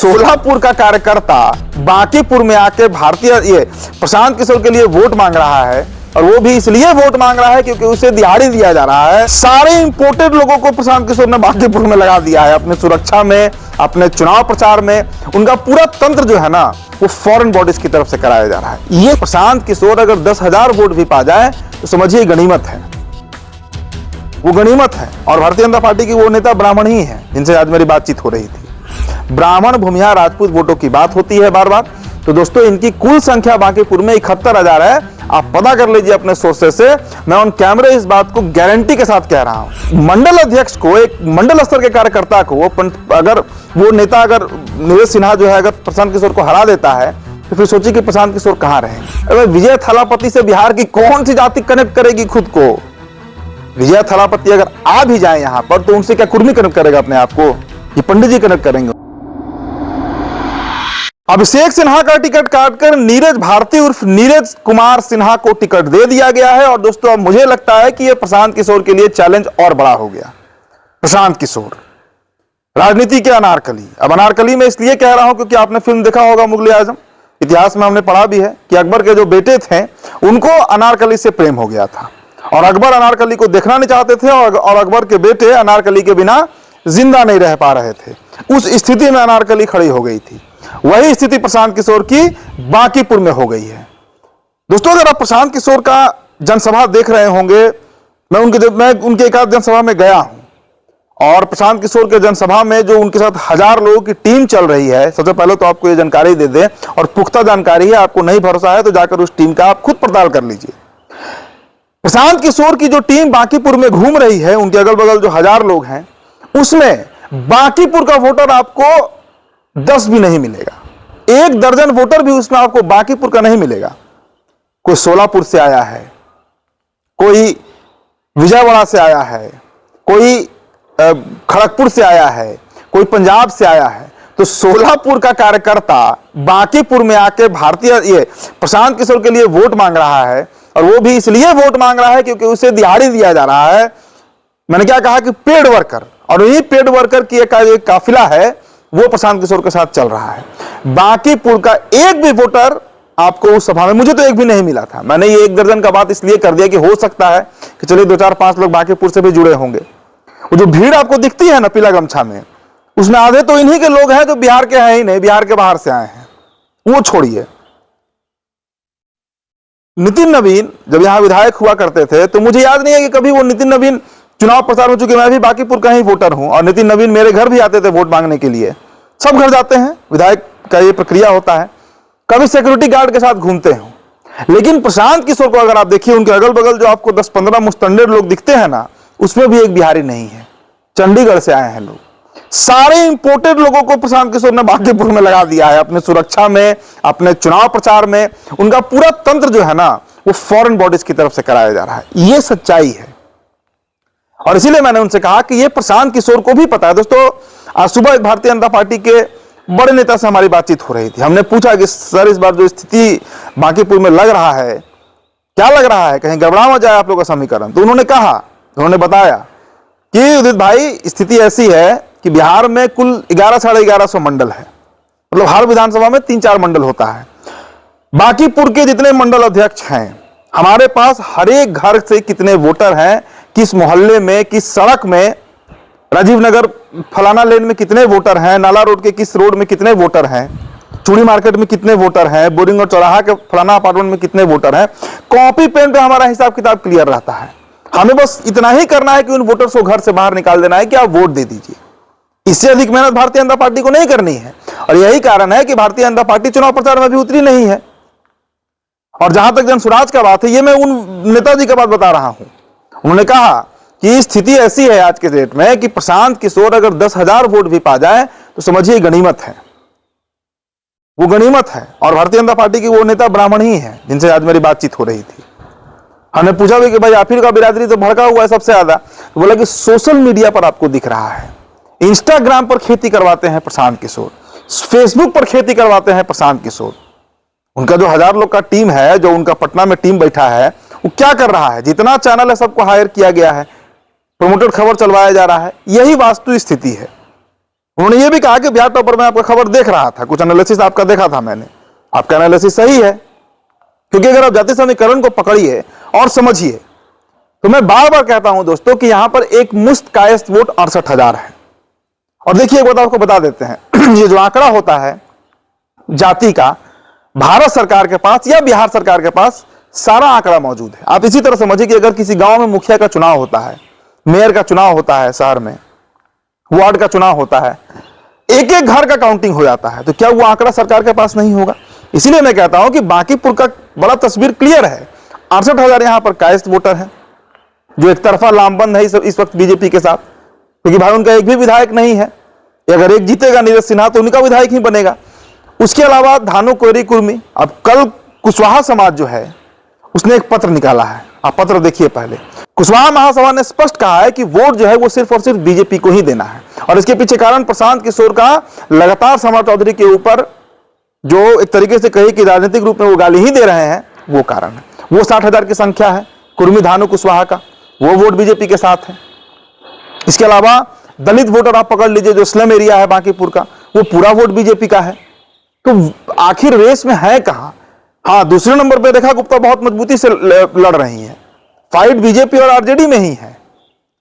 सोलापुर का कार्यकर्ता बांकीपुर में आके ये प्रशांत किशोर के लिए वोट मांग रहा है, और वो भी इसलिए वोट मांग रहा है क्योंकि उसे दिहाड़ी दिया जा रहा है। सारे इंपोर्टेड लोगों को प्रशांत किशोर ने बांकीपुर में लगा दिया है, अपने सुरक्षा में, अपने चुनाव प्रचार में। उनका पूरा तंत्र जो है ना, वो फॉरेन बॉडीज की तरफ से कराया जा रहा है। ये प्रशांत किशोर अगर 10,000 वोट भी पा जाए तो समझिए गनीमत है, वो गनीमत है। और भारतीय जनता पार्टी की वो नेता ब्राह्मण ही है जिनसे आज मेरी बातचीत हो रही थी। ब्राह्मण भूमिहार राजपूत वोटों की बात होती है बार बार। तो दोस्तों, इनकी कुल संख्या बांकीपुर में 71,000 है। आप पता कर लीजिए अपने सोर्सेस से। मैं ऑन कैमरे इस बात को गारंटी के साथ कह रहा हूं। मंडल अध्यक्ष को, एक मंडल स्तर के कार्यकर्ता को, अगर वो नेता, अगर नीरज सिन्हा जो है, अगर प्रशांत किशोर को हरा देता है तो फिर सोचिए कि प्रशांत किशोर कहां रहे। अगर विजय थालापति से बिहार की कौन सी जाति कनेक्ट करेगी खुद को? विजय थालापति अगर आ भी जाए यहां पर तो उनसे क्या कुर्मी कनेक्ट करेगा अपने आप को? ये पंडित जी कनेक्ट करेंगे। अभिषेक सिन्हा का टिकट काटकर नीरज भारती उर्फ नीरज कुमार सिन्हा को टिकट दे दिया गया है। और दोस्तों, अब मुझे लगता है कि यह प्रशांत किशोर के लिए चैलेंज और बड़ा हो गया। प्रशांत किशोर राजनीति के अनारकली। अब अनारकली में इसलिए कह रहा हूं क्योंकि आपने फिल्म देखा होगा मुगल आजम। इतिहास में हमने पढ़ा भी है कि अकबर के जो बेटे थे उनको अनारकली से प्रेम हो गया था, और अकबर अनारकली को देखना नहीं चाहते थे, और अकबर के बेटे अनारकली के बिना जिंदा नहीं रह पा रहे थे। उस स्थिति में अनारकली खड़ी हो गई थी। वही स्थिति प्रशांत किशोर की बांकीपुर में हो गई है। दोस्तों, अगर आप प्रशांत किशोर का जनसभा देख रहे होंगे, मैं उनके एक आध जनसभा में गया हूं, और प्रशांत किशोर के जनसभा में जो उनके साथ 1000 लोगों की टीम चल रही है, सबसे पहले तो आपको यह जानकारी दे दें, और पुख्ता जानकारी है, आपको नहीं भरोसा है तो जाकर उस टीम का आप खुद पड़ताल कर लीजिए। प्रशांत किशोर की जो टीम बांकीपुर में घूम रही है, उनके अगल बगल जो 1000 लोग हैं, उसमें बांकीपुर का वोटर आपको 10 भी नहीं मिलेगा। 1 दर्जन वोटर भी उसमें आपको बांकीपुर का नहीं मिलेगा। कोई सोलापुर से आया है, कोई विजयवाड़ा से आया है, कोई खड़गपुर से आया है, कोई पंजाब से आया है। तो सोलापुर का कार्यकर्ता बांकीपुर में आके ये प्रशांत किशोर के लिए वोट मांग रहा है, और वो भी इसलिए वोट मांग रहा है क्योंकि उसे दिहाड़ी दिया जा रहा है। मैंने क्या कहा कि पेड वर्कर, और यही पेड वर्कर की एक काफिला है, वो प्रशांत किशोर के साथ चल रहा है। बांकीपुर का एक भी वोटर आपको उस सभा में, मुझे तो एक भी नहीं मिला था। मैंने ये 1 दर्जन का बात इसलिए कर दिया कि हो सकता है कि चलिए 2, 4, 5 लोग बांकीपुर से भी जुड़े होंगे। वो जो भीड़ आपको दिखती है ना पीला गमछा में, उसमें आधे तो इन्हीं के लोग हैं जो बिहार के हैं ही नहीं, बिहार के बाहर से आए हैं। वो छोड़िए, नितिन नवीन जब यहां विधायक हुआ करते थे तो मुझे याद नहीं है कि कभी वो नितिन नवीन चुनाव प्रचार हो चुके। मैं भी बांकीपुर का ही वोटर हूं, और नितिन नवीन मेरे घर भी आते थे वोट मांगने के लिए। सब घर जाते हैं, विधायक का ये प्रक्रिया होता है। कभी सिक्योरिटी गार्ड के साथ घूमते हैं। लेकिन प्रशांत किशोर को अगर आप देखिए, उनके अगल बगल जो आपको 10-15 मुस्तंडेड लोग दिखते हैं ना, उसमें भी एक बिहारी नहीं है। चंडीगढ़ से आए हैं लोग। सारे इंपोर्टेड लोगों को प्रशांत किशोर ने बांकीपुर में लगा दिया है, अपने सुरक्षा में, अपने चुनाव प्रचार में। उनका पूरा तंत्र जो है ना, वो फॉरेन बॉडीज की तरफ से कराया जा रहा है। ये सच्चाई है, और इसीलिए मैंने उनसे कहा कि ये प्रशांत किशोर को भी पता है। दोस्तों, आज सुबह भारतीय जनता पार्टी के बड़े नेता से हमारी बातचीत हो रही थी। हमने पूछा कि सर, इस बार जो स्थिति बांकीपुर में लग रहा है, क्या लग रहा है, कहीं गड़बड़ा मत जाए आप लोगों का समीकरण? तो उन्होंने बताया कि उदित भाई, स्थिति ऐसी है कि बिहार में कुल 1100-1150 मंडल है। मतलब हर विधानसभा में 3-4 मंडल होता है। बांकीपुर के जितने मंडल अध्यक्ष हैं, हमारे पास हर एक घर से कितने वोटर हैं, किस मोहल्ले में, किस सड़क में, राजीव नगर फलाना लेन में कितने वोटर हैं, नाला रोड के किस रोड में कितने वोटर हैं, चूड़ी मार्केट में कितने वोटर हैं, बोरिंग और चौराहा के फलाना अपार्टमेंट में कितने वोटर हैं, कॉपी पेन पे हमारा हिसाब किताब क्लियर रहता है। हमें बस इतना ही करना है कि उन वोटर्स को घर से बाहर निकाल देना है कि आप वोट दे दीजिए। इससे अधिक मेहनत भारतीय जनता पार्टी को नहीं करनी है, और यही कारण है कि भारतीय जनता पार्टी चुनाव प्रचार में भी उतरी नहीं है। और जहां तक जनसुराज का बात है, ये मैं उन नेताजी का बात बता रहा हूं। उन्होंने कहा कि स्थिति ऐसी है आज के डेट में कि प्रशांत किशोर अगर 10,000 वोट भी पा जाए तो समझिए गनीमत है, वो गनीमत है। और भारतीय जनता पार्टी की वो नेता ब्राह्मण ही है जिनसे आज मेरी बातचीत हो रही थी। हमने पूछा भी कि भाई आखिर का बिरादरी तो भड़का हुआ है सबसे ज्यादा। तो बोला कि सोशल मीडिया पर आपको दिख रहा है, इंस्टाग्राम पर खेती करवाते हैं प्रशांत किशोर, फेसबुक पर खेती करवाते हैं प्रशांत किशोर। उनका जो 1000 लोग का टीम है, जो उनका पटना में टीम बैठा है, वो क्या कर रहा है? जितना चैनल है सबको हायर किया गया है, प्रमोटेड खबर चलवाया जा रहा है। यही वास्तु स्थिति है। उन्होंने ये भी कहा कि बिहार टॉपर में आपका खबर देख रहा था, कुछ एनालिसिस आपका देखा था मैंने, आपका एनालिसिस सही है, क्योंकि अगर आप जाति समीकरण को पकड़िए और समझिए तो मैं बार बार कहता हूं दोस्तों कि यहां पर एक मुस्त कायस्थ वोट 68,000 है। और देखिए एक बात आपको बता देते हैं, ये जो आंकड़ा होता है जाति का, भारत सरकार के पास या बिहार सरकार के पास सारा आंकड़ा मौजूद है। आप इसी तरह समझिए कि अगर किसी गांव में मुखिया का चुनाव होता है, मेयर का चुनाव होता है, शहर में वार्ड का चुनाव होता है, एक एक घर का काउंटिंग हो जाता है, तो क्या वो आंकड़ा सरकार के पास नहीं होगा? इसीलिए मैं कहता हूं कि बांकीपुर का बड़ा तस्वीर क्लियर है। 68,000 यहां पर कायस्थ वोटर है, जो एक तरफा लामबंद है इस वक्त बीजेपी के साथ, क्योंकि भाई उनका एक भी विधायक नहीं है। अगर एक जीतेगा नीरज सिन्हा तो उनका विधायक ही बनेगा। उसके अलावा धानु, कोयरी, कुर्मी। अब कल कुशवाहा समाज जो है उसने एक पत्र निकाला है, आप पत्र देखिए पहले। कुशवाहा महासभा ने स्पष्ट कहा है कि वोट जो है वो सिर्फ और सिर्फ बीजेपी को ही देना है, और इसके पीछे कारण प्रशांत किशोर का लगातार सम्राट चौधरी के ऊपर जो एक तरीके से कही कि राजनीतिक रूप में वो गाली ही दे रहे हैं, वो कारण है। वो 60,000 की संख्या है कुर्मी, धानु, कुशवाहा का, वो वोट बीजेपी के साथ है। इसके अलावा दलित वोटर आप पकड़ लीजिए, जो स्लम एरिया है बांकीपुर का, वो पूरा वोट बीजेपी का है। तो आखिर रेस में है कहां? हाँ, दूसरे नंबर पर रेखा गुप्ता बहुत मजबूती से लड़ रही है, फाइट बीजेपी और आरजेडी में ही है।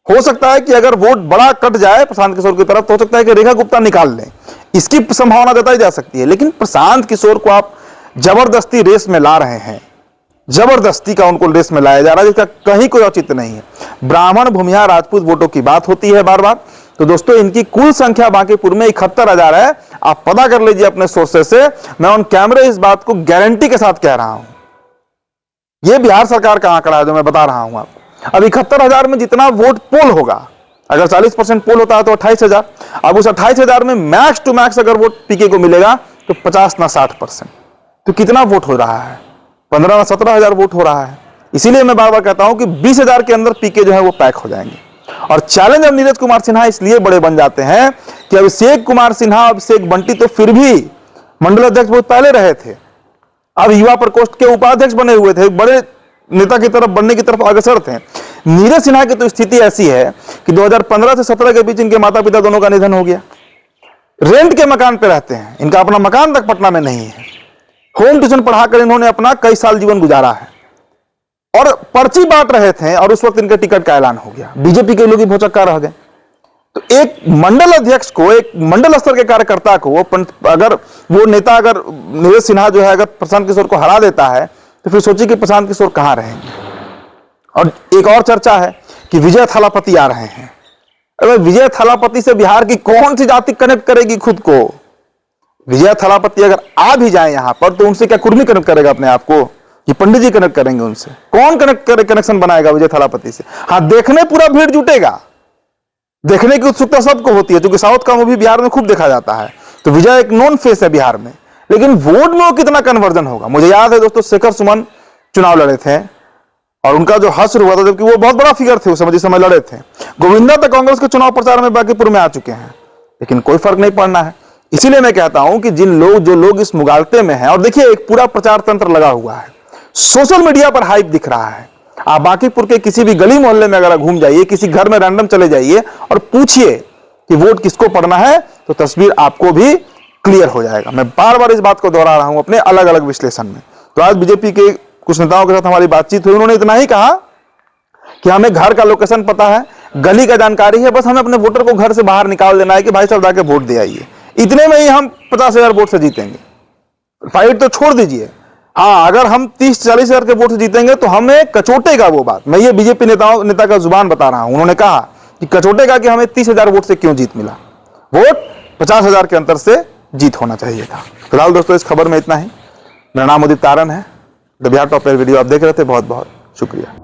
हो सकता है कि अगर वोट बड़ा कट जाए प्रशांत किशोर की तरफ तो हो सकता है कि रेखा गुप्ता निकाल लें, इसकी संभावना जताई जा सकती है। लेकिन प्रशांत किशोर को आप जबरदस्ती रेस में ला रहे हैं, जबरदस्ती का उनको रेस में लाया जा रहा है, जिसका कहीं कोई औचित्य नहीं है। ब्राह्मण, भूमिहार, राजपूत वोटों की बात होती है बार बार, तो दोस्तों इनकी कुल संख्या बांकीपुर में 71,000 है। आप पता कर लीजिए अपने सोर्सेस से, मैं ऑन कैमरे इस बात को गारंटी के साथ कह रहा हूं। यह बिहार सरकार का आंकड़ा है जो मैं बता रहा हूं आपको। अब 71,000 में जितना वोट पोल होगा, अगर 40% पोल होता है तो 28,000। अब उस 28,000 में मैक्स टू मैक्स अगर वोट पीके को मिलेगा तो 50 ना 60%, तो कितना वोट हो रहा है? 15 ना 17,000 वोट हो रहा है। इसीलिए मैं बार बार कहता हूं कि 20,000 के अंदर पीके जो है वो पैक हो जाएंगे। और चैलेंज अब नीरज कुमार सिन्हा इसलिए बड़े बन जाते हैं कि अभिषेक कुमार सिन्हा, अभिषेक बंटी तो फिर भी मंडल अध्यक्ष बहुत पहले रहे थे, अब युवा प्रकोष्ठ के उपाध्यक्ष बने हुए थे, बड़े नेता की तरफ बनने की तरफ अग्रसर थे। नीरज सिन्हा की तो स्थिति ऐसी है कि 2015 से 17 के बीच इनके माता पिता दोनों का निधन हो गया। रेंट के मकान पे रहते हैं, इनका अपना मकान तक पटना में नहीं है। होम ट्यूशन पढ़ाकर इन्होंने अपना कई साल जीवन गुजारा है, और पर्ची बांट रहे थे और उस वक्त इनके टिकट का ऐलान हो गया। बीजेपी के लोग ही भौचक्का रह गए। तो एक मंडल अध्यक्ष को, एक मंडल स्तर के कार्यकर्ता को, अगर वो नेता, अगर नीरज सिन्हा जो है अगर प्रशांत किशोर को हरा देता है तो फिर सोचिए कि प्रशांत किशोर कहां रहेंगे। और एक और चर्चा है कि विजय थालापति आ रहे हैं। अगर विजय थालापति से बिहार की कौन सी जाति कनेक्ट करेगी खुद को? विजय थालापति अगर आ भी जाए यहां पर तो उनसे क्या कुर्मी कनेक्ट करेगा अपने आप को? ये पंडित जी कनेक्ट करेंगे उनसे? कौन कनेक्शन बनाएगा विजय थालापति से? हाँ, देखने पूरा भीड़ जुटेगा, देखने की उत्सुकता सबको होती है, क्योंकि साउथ का मूवी बिहार में खूब देखा जाता है। तो विजय एक नॉन फेस है बिहार में, लेकिन वोट में वो कितना कन्वर्जन होगा? मुझे याद है दोस्तों, शेखर सुमन चुनाव लड़े थे और उनका जो हश्र हुआ था, जबकि वो बहुत बड़ा फिगर थे उस समय, जिस समय लड़े थे। गोविंदा तक कांग्रेस के चुनाव प्रचार में बांकीपुर में आ चुके हैं, लेकिन कोई फर्क नहीं पड़ना है। इसीलिए मैं कहता हूं कि जो लोग इस मुगालते में हैं, और देखिए एक पूरा प्रचार तंत्र लगा हुआ है, सोशल मीडिया पर हाइप दिख रहा है। आप बांकीपुर के किसी भी गली मोहल्ले में अगर घूम जाइए, किसी घर में रैंडम चले जाइए और पूछिए कि वोट किसको पड़ना है, तो तस्वीर आपको भी क्लियर हो जाएगा। मैं बार बार इस बात को दोहरा रहा हूं अपने अलग अलग विश्लेषण में। तो आज बीजेपी के कुछ नेताओं के साथ हमारी बातचीत हुई, उन्होंने इतना ही कहा कि हमें घर का लोकेशन पता है, गली का जानकारी है, बस हमें अपने वोटर को घर से बाहर निकाल देना है कि भाई साहब जाके वोट दे आइए। इतने में ही हम 50,000 वोट से जीतेंगे। फाइट तो छोड़ दीजिए, हाँ, अगर हम 30-40 हजार के वोट से जीतेंगे तो हमें कचोटेगा वो बात। मैं ये बीजेपी नेता का जुबान बता रहा हूं। उन्होंने कहा कि कचोटेगा कि हमें 30,000 वोट से क्यों जीत मिला, वोट 50,000 के अंतर से जीत होना चाहिए था। फिलहाल दोस्तों इस खबर में इतना ही। मेरा नाम उदित तारन है। द बिहार टॉप वीडियो आप देख रहे थे, बहुत बहुत शुक्रिया।